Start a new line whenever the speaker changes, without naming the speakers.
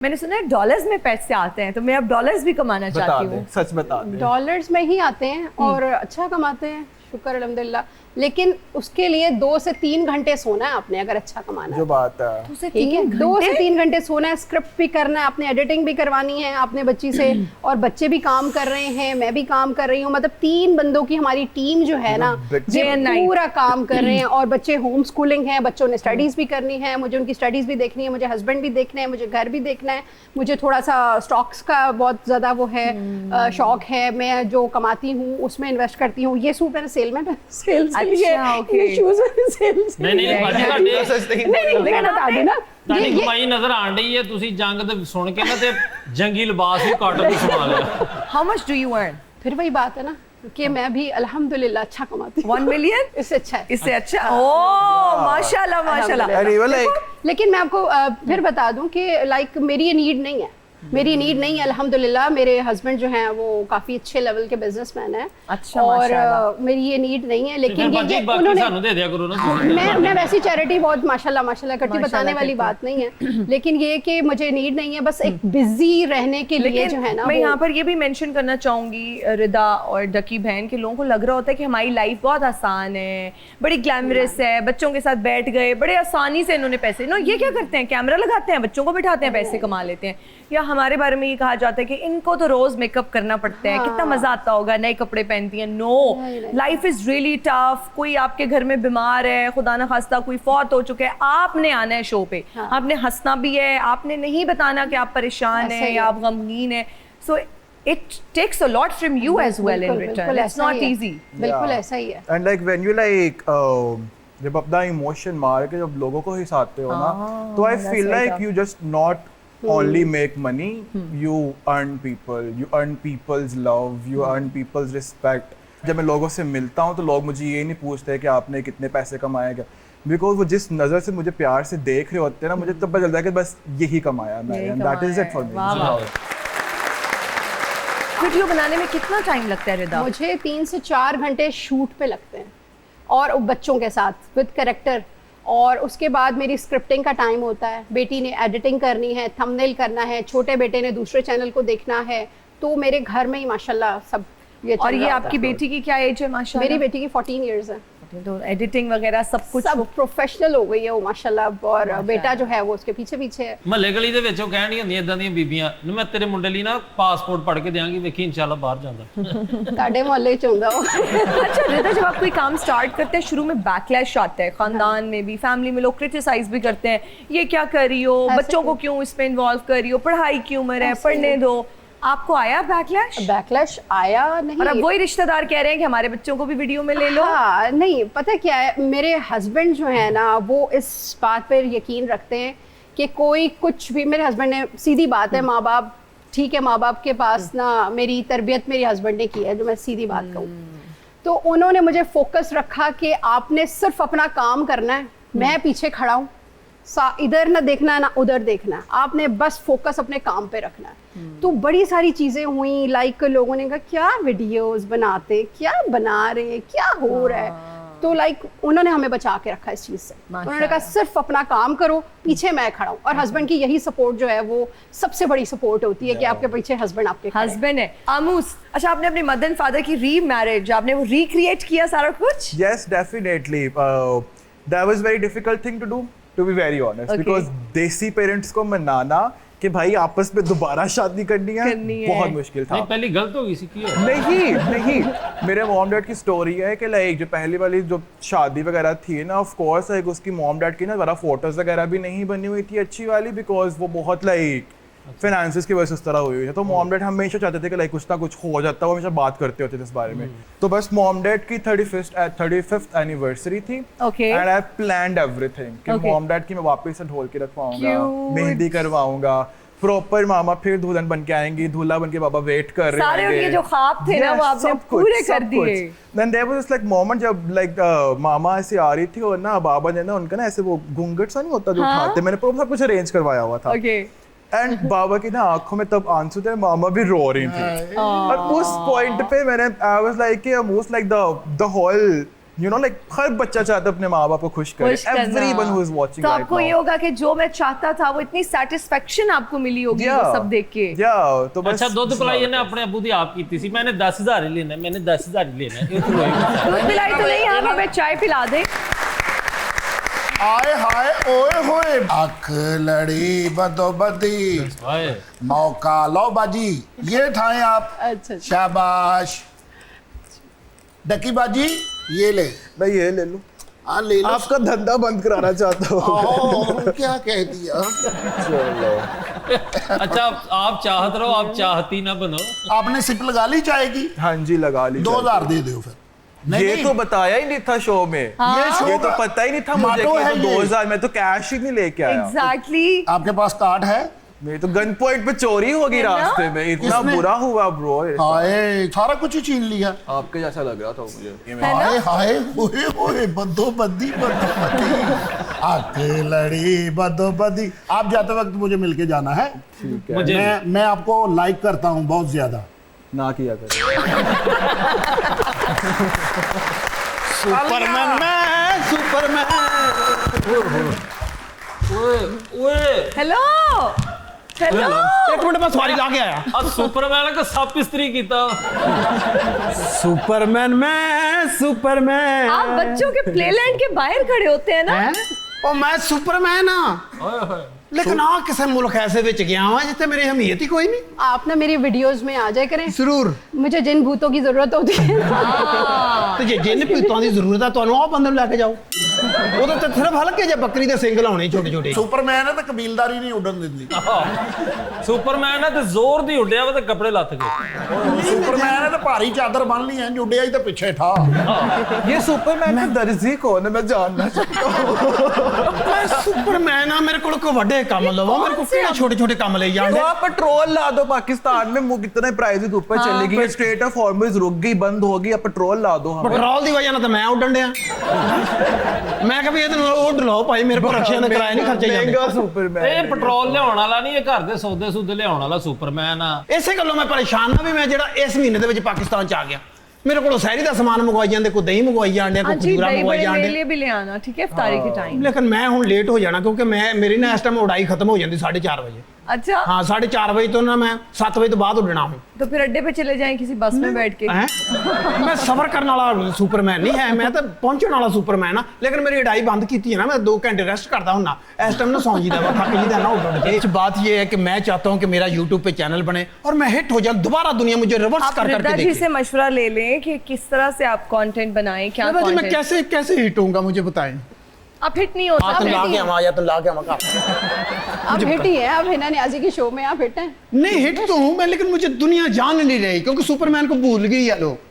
मैंने सुना है डॉलर्स में पैसे आते हैं, तो मैं अब डॉलर्स भी कमाना चाहती हूँ।
सच बता दे।
डॉलर्स में ही आते हैं और अच्छा कमाते हैं, शुक्र अल्हम्दुलिल्लाह। लेकिन उसके लिए 2 से 3 घंटे सोना है आपने, अगर अच्छा कमाना
जो
है।
बात है
2 से
ठीक है,
3
2 से
घंटे
3 घंटे सोना है, स्क्रिप्ट भी करना है, आपने एडिटिंग भी करवानी है आपने बच्ची से, और बच्चे भी काम कर रहे हैं, मैं भी काम कर रही हूँ। मतलब 3 बंदों की हमारी टीम जो है ना,
Day and night.
पूरा काम कर रहे हैं। और बच्चे होम स्कूलिंग है, बच्चों ने स्टडीज भी करनी है, मुझे उनकी स्टडीज भी देखनी है, मुझे हस्बैंड भी देखना है, मुझे घर भी देखना है, मुझे थोड़ा सा स्टॉक्स का बहुत ज्यादा वो है शौक है। मैं जो कमाती हूँ उसमें इन्वेस्ट करती हूँ। ये सूट मैंने सेल में सेल्स के लिए,
अच्छा, okay.
ये शूज सेल्स
नहीं ਭਾਜੀ ਤੁਹਾਡੇ
नहीं बता दी ना।
ਤੁਹਾਡੀ ਕਮਾਈ ਨਜ਼ਰ ਆਣ ਰਹੀ ਹੈ। ਤੁਸੀਂ ਜੰਗ ਦੇ ਸੁਣ ਕੇ ਨਾ ਤੇ ਜੰਗੀ ਲਿਬਾਸ ਵੀ ਕਾਟਨ ਦੇ ਸਵਾ ਲਿਆ।
How much do you earn?
फिर वही बात है ना कि मैं भी अल्हम्दुलिल्लाह अच्छा कमाती हूँ।
1 million?
इससे अच्छा है।
इससे अच्छा? ओह माशाल्लाह माशाल्लाह।
And even like
लेकिन मैं आपको फिर बता दूं कि लाइक मेरी ये नीड नहीं है, मेरी नीड नहीं है अल्हम्दुलिल्लाह। मेरे हस्बैंड जो हैं वो काफी अच्छे लेवल के बिजनेसमैन हैं।
अच्छा,
और
माशाल्लाह।
मेरी ये नीड नहीं है। लेकिन
ਬਾਕੀ
ये
ਬਾਕੀ
उन्होंने
ਸਾਨੂੰ ਦੇ ਦਿਆ ਕਰੋ ਨਾ।
मैं वैसी चैरिटी बहुत माशाल्लाह माशाल्लाह करती,
माशाल्लाह
बताने वाली
करती।
बात नहीं है। लेकिन ये कि मुझे नीड नहीं है, बस एक बिजी रहने के लिए जो है ना।
मैं यहाँ पर ये भी मेंशन करना चाहूंगी, रिदा और डकी बहन के लोगों को लग रहा होता है कि हमारी लाइफ बहुत आसान है, बड़ी ग्लैमरस है, बच्चों के साथ बैठ गए, बड़े आसानी से इन्होंने पैसे नो ये क्या करते हैं, कैमरा लगाते हैं, बच्चों को बिठाते हैं, पैसे कमा लेते हैं। या हमारे बारे में ये कहा जाता है कि इनको तो रोज मेकअप करना पड़ता है, कितना मजा आता होगा, नए कपड़े पहनती हैं। No, life is really tough. कोई आपके घर में बीमार है, खुदा ना खास्ता कोई फौत हो चुके हैं, आपने आना है शो पे, आपने हंसना भी है, आपने नहीं बताना कि आप परेशान हैं या आप गमगीन हैं। सो it takes a lot from you as well in return. It's not easy.
बिल्कुल ऐसा ही है।
and like when you like जब अपना इमोशन मार के जब लोगों को हिसाबते हो ना, तो I
that's
feel
very
like
tough.
you just not only make money, you earn people, you earn people's love, you earn people's respect. जब मैं लोगों से मिलता हूँ तो लोग मुझे ये नहीं पूछते कि आपने कितने पैसे कमाए क्या, बिकॉज वो जिस नज़र से मुझे प्यार से देख रहे होते हैं ना, मुझे तब पता चलता है कि बस यही कमाया मैंने, and that is it for me.
वाह, वाह। वीडियो बनाने में कितना टाइम लगता है रिदा?
मुझे 3 से 4 घंटे शूट पे लगते हैं, और बच्चों के साथ विद कैरेक्टर। और उसके बाद मेरी स्क्रिप्टिंग का टाइम होता है, बेटी ने एडिटिंग करनी है, थंबनेल करना है, छोटे बेटे ने दूसरे चैनल को देखना है। तो मेरे घर में ही माशाल्लाह सब ये चल
और ये
रहा
आपकी
होता है।
बेटी की क्या एज है माशाल्लाह?
मेरी बेटी की 14 इयर्स है।
तो एडिटिंग वगैरह सब कुछ
सब प्रोफेशनल हो गई है वो माशाल्लाह। और बेटा जो है वो उसके पीछे पीछे है।
ਮਹੱਲੇ ਗਲੀ ਦੇ ਵਿੱਚ ਉਹ ਕਹਿਣ ਨਹੀਂ ਹੁੰਦੀਆਂ ਇਦਾਂ ਦੀਆਂ ਬੀਬੀਆਂ ਨੂੰ, ਮੈਂ ਤੇਰੇ ਮੁੰਡੇ ਲਈ ਨਾ ਪਾਸਪੋਰਟ ਪੜ ਕੇ ਦਿਆਂਗੀ, ਵੇਖੀ ਇਨਸ਼ਾਅੱਲਾ ਬਾਹਰ ਜਾਂਦਾ।
ताड़े मोहल्ले च हुंदा वो।
अच्छा रिदा, जब आप कोई काम स्टार्ट करते हैं शुरू में बैकलैश आता है, खानदान में भी, फैमिली में लोग क्रिटिसाइज भी करते हैं, ये क्या कर रही हो, बच्चों को क्यों इसमें इन्वॉल्व कर रही हो, पढ़ाई की उम्र है, पढ़ने दो। आपको आया बैकलैश?
बैकलैश आया नहीं।
और अब वही रिश्तेदार कह रहे हैं कि हमारे बच्चों को भी वीडियो में ले लो।
हाँ, नहीं पता क्या है, मेरे हस्बैंड जो है ना वो इस बात पर यकीन रखते हैं कि कोई कुछ भी, मेरे हस्बैंड ने सीधी बात है, माँ बाप ठीक है, माँ बाप के पास ना मेरी तरबियत मेरे हस्बैंड ने की है, जो मैं सीधी बात कहूँ तो उन्होंने मुझे फोकस रखा कि आपने सिर्फ अपना काम करना है, मैं पीछे खड़ा हूँ, इधर ना देखना है ना उधर देखना है, आपने बस फोकस अपने काम पे रखना है। तो बड़ी सारी चीजें हुई, लाइक लोगों ने कहा क्या वीडियोस बनाते, क्या बना रहे, क्या हो रहा है। तो लाइक उन्होंने हमें बचा के रखा इस चीज से। उन्होंने कहा सिर्फ अपना काम करो, पीछे मैं खड़ा हूँ। और हस्बैंड की यही सपोर्ट जो है वो सबसे बड़ी सपोर्ट होती है कि आपके पीछे हस्बैंड आपके खड़े हैं।
हस्बैंड है आमूस। अच्छा, आपने अपने मदर एंड फादर की रीमैरिज, आपने वो रिक्रिएट किया सारा कुछ?
Yes, definitely. That was very difficult thing to do, to be very honest,
Okay.
because देसी पेरेंट्स को मनाना कि भाई आपस में दोबारा शादी करनी है बहुत मुश्किल था।
ਨਹੀਂ ਪਹਿਲੀ ਗਲਤ ਹੋ ਗਈ ਸੀ ਕੀ ਹੋਇਆ?
नहीं मेरे मॉम डैड की स्टोरी है कि लाइक जो पहली वाली जो शादी वगैरह थी ना, ऑफ कोर्स लाइक उसकी मॉम डैड की ना ज़रा फोटोज वगैरह भी नहीं बनी हुई थी अच्छी वाली, बिकॉज वो बहुत लाइक फाइनेंस की वजह से उस तरह हुई है। तो मॉम डैड हमेशा चाहते थे कि लाइक कुछ ना कुछ हो जाता, वो हमेशा बात करते होते थे इस बारे में। तो बस मॉम डैड की 35th एनिवर्सरी थी,
Okay.
And I planned everything कि
Okay.
मॉम डैड की मैं वापस से ढोल के रखवाऊंगा,
Cute.
मेहंदी करवाऊंगा, प्रॉपर मामा फिर दुल्हन बन के आएंगी, दूल्हा बन के बाबा वेट कर रहे
सारे
होंगे।
उनके जो ख्वाब थे ना वो आपने
सब कुछ,
पूरे कर
सब
दिए।
कुछ। Then there was this like moment जब like मामा ऐसे आ रही थी और ना बाबा ने ना उनका ना ऐसे वो घूंघट सा नहीं होता जो उठाते, मैंने सब कुछ अरेंज करवाया हुआ था।
ओके।
एंड बाबा की ना आंखों में तब आंसू थे, मामा भी रो रही थी। और उस पॉइंट पे मैंने I was like almost like the whole you know like हर बच्चा चाहता है अपने माँ बाप को खुश करे,
खुश करना।
एवरीवन हु इज वाचिंग
तो
राइट
आपको ये होगा कि जो मैं चाहता था वो इतनी सेटिस्फेक्शन आपको मिली होगी वो सब देख के।
तो बस
अच्छा दुध पिलाई ने अपने अबू दी आप की थी, मैंने 10,000 ही लेना है, मैंने 10,000 ही लेना है।
दूध पिलाई तो नहीं, आप हमें चाय पिला दें।
आए हाय ओए होए, अख लड़ी बदोबदी,
हाय
मौका लो बाजी, ये ठाए आप।
अच्छा
शाबाश डकी बाजी, ये ले।
मैं ये ले लूं,
हाँ ले लो।
आपका धंधा बंद कराना चाहता हूँ।
ओह, क्या कह दिया।
चलो
अच्छा आप चाहत रहो, आप चाहती ना बनो।
आपने सिप लगा ली चाय की?
हाँ जी लगा ली।
2000 दे दो फिर।
ये तो बताया ही नहीं था शो में। ये तो पता ही नहीं था मुझे
माटो
कि
है
तो
ये।
2000 मैं तो कैश ही नहीं लेके आया।
एग्जैक्टली।
आपके पास कार्ड है?
मेरी तो गन पॉइंट पे चोरी होगी
है ना?
रास्ते में, इतना
किसने?
बुरा हुआ ब्रो।
हाय सारा कुछ ही छीन लिया।
आपके जैसा लग रहा था मुझे।
हाय हाय होए होए, बदोबदी बदोबदी, अख लड़ी बदोबदी। आप जाते वक्त मुझे मिलके जाना है।
ठीक है,
मुझे
मैं आपको लाइक करता हूँ बहुत ज्यादा।
ना किया कर।
सुपरमैन मैं सुपरमैन।
ओए
हेलो हेलो।
एक मिनट मैं सवारी ला के आया।
आ सुपरमैन का सप इस्त्री कीता।
सुपरमैन मैं सुपरमैन।
आप बच्चों के प्लेलैंड के बाहर खड़े होते हैं ना।
हैं? ओ मैं सुपरमैन हाँ,
ओए होए
लेकिन आ किसे मुल्क ऐसे विच गया हुआ जिथे मेरी अहमियत ही कोई नहीं।
आप ना मेरी वीडियोस में आ जाए करें,
जरूर।
मुझे जिन भूतों की जरूरत होती है।
ਤੇ ਜੇ ਜਿੰਨ ਭੂਤਾਂ ਦੀ ਜ਼ਰੂਰਤ ਆ ਤੁਹਾਨੂੰ ਉਹ ਬੰਦੇ ਨੂੰ ਲੈ ਕੇ ਜਾਓ। ਉਹਦੇ ਤੇ ਸਿਰਫ ਹਲਕੇ ਜਿਹੇ ਬੱਕਰੀ ਦੇ ਸਿੰਗ ਲਾਉਣੇ ਛੋਟੇ ਛੋਟੇ।
ਸੁਪਰਮੈਨ ਹੈ ਤਾਂ ਕਬੀਲਦਾਰੀ ਨਹੀਂ ਉੱਡਣ ਦਿੰਦੀ।
ਸੁਪਰਮੈਨ ਹੈ ਤੇ ਜ਼ੋਰ ਦੀ ਉੱਡਿਆ ਵਾ ਤੇ ਕੱਪੜੇ ਲੱਥ ਗਏ।
सुपरमैन है तो भारी चादर बन ली है, जुड़े ही तो पीछे ठा।
ये सुपरमैन का दर्जी कौन है, मैं जानना चाहता हूँ।
ਮੈਂ ਸੁਪਰਮੈਨ ਆ, ਮੇਰੇ ਕੋਲ ਕੋਈ ਵੱਡੇ ਕੰਮ ਲਵੋ, ਮੇਰੇ ਕੋਲ ਕਿਹੜੇ ਛੋਟੇ ਛੋਟੇ ਕੰਮ ਲਈ
तो
ਜਾਂਦੇ।
आप पेट्रोल ला दो, पाकिस्तान में कितने प्राइसेस ऊपर चलेगी, स्ट्रेट ऑफ हॉर्मुज रुक गई, बंद होगी, आप पेट्रोल ला दो हमें।
ਪੈਟਰੋਲ ਦੀ ਵਜ੍ਹਾ ਨਾਲ ਤਾਂ ਮੈਂ ਉੱਡਣ ਡਿਆ। ਮੈਂ ਕਿਹਾ ਵੀ ਇਹਦੇ ਨਾਲ ਉੱਡ ਲਓ ਭਾਈ, ਮੇਰੇ ਕੋਲ ਰਕਸ਼ਿਆਂ ਦਾ ਕਿਰਾਇਆ ਨਹੀਂ ਖਰਚੇ ਜਾਂਦੇ।
महंगा सुपरमैन।
ਇਹ ਪੈਟਰੋਲ ਲਿਆਉਣ ਵਾਲਾ ਨਹੀਂ, ਇਹ ਘਰ ਦੇ ਸੌਦੇ ਸੂਦੇ ਲਿਆਉਣ ਵਾਲਾ ਸੁਪਰਮੈਨ ਆ।
ਇਸੇ ਗੱਲੋਂ ਮੈਂ ਪਰੇਸ਼ਾਨ ਆ ਵੀ ਮੈਂ ਜਿਹੜਾ ਇਸ ਮਹੀਨੇ ਦੇ ਵਿੱਚ ਪਾਕਿਸਤਾਨ ਚ ਆ ਗਿਆ, ਮੇਰੇ ਕੋਲੋਂ ਸਹਿਰੀ ਦਾ ਸਮਾਨ ਮੰਗਵਾਈ ਜਾਂਦੇ, ਕੋਈ ਦਹੀਂ ਮੰਗਵਾਈ ਜਾਂਦੇ,
हाँ
ਕੋਈ
जी,
ਖਜੂਰਾ
दही
ਮੰਗਵਾਈ
बड़े मेरे
ਜਾਂਦੇ।
लिए भी ले आना, ठीक है, इफ्तारी के टाइम।
ਲੇਕਿਨ ਮੈਂ ਹੁਣ ਲੇਟ ਹੋ ਜਾਣਾ ਕਿਉਂਕਿ ਮੇਰੀ ਨਾ ਇਸ ਟਾਈਮ ਉਡਾਈ ਖਤਮ ਹੋ ਜਾਂਦੀ 4:30 ਵਜੇ।
अच्छा,
ਹਾਂ 4:30 ਵਜੇ ਤੋਂ ਨਾ ਮੈਂ 7 ਵਜੇ ਤੋਂ ਬਾਅਦ ਉੱਡਣਾ ਹੂੰ।
तो फिर अड्डे पे चले जाएं किसी बस में बैठ के।
ਹੈਂ? ਮੈਂ ਸਫ਼ਰ ਕਰਨ ਵਾਲਾ ਸੁਪਰਮੈਨ ਨਹੀਂ ਹੈ, ਮੈਂ ਤਾਂ ਪਹੁੰਚਣ ਵਾਲਾ ਸੁਪਰਮੈਨ ਆ। ਲੇਕਿਨ ਮੇਰੀ ਉਡਾਈ ਬੰਦ ਕੀਤੀ ਹੈ ਨਾ, मैं 2 घंटे रेस्ट करता हूँ ना, इस टाइम ना सौ जी दा थक जी दा ना उड़ के। बात ये है कि मैं चाहता हूँ कि मेरा YouTube पे चैनल बने और मैं हिट हो जाऊँ, दोबारा दुनिया मुझे रिवर्स
आप
कर
रिदा
करके
जी
देखे।
से मशवरा ले लें कि किस तरह से आप कंटेंट बनाएं, क्या
दादा जी मैं
कंटेंट।
कैसे हिट होऊंगा, मुझे बताएं।
आप हिट नहीं हो
तुम
सकते।
ला के आवा या तुम ला के आवा।
आप हिट ही है, आप हिना न्याजी के शो में आप हिट हैं।
नहीं हिट तो हूँ मैं, लेकिन मुझे दुनिया जान नहीं रही क्योंकि सुपरमैन को भूल गई है लोग।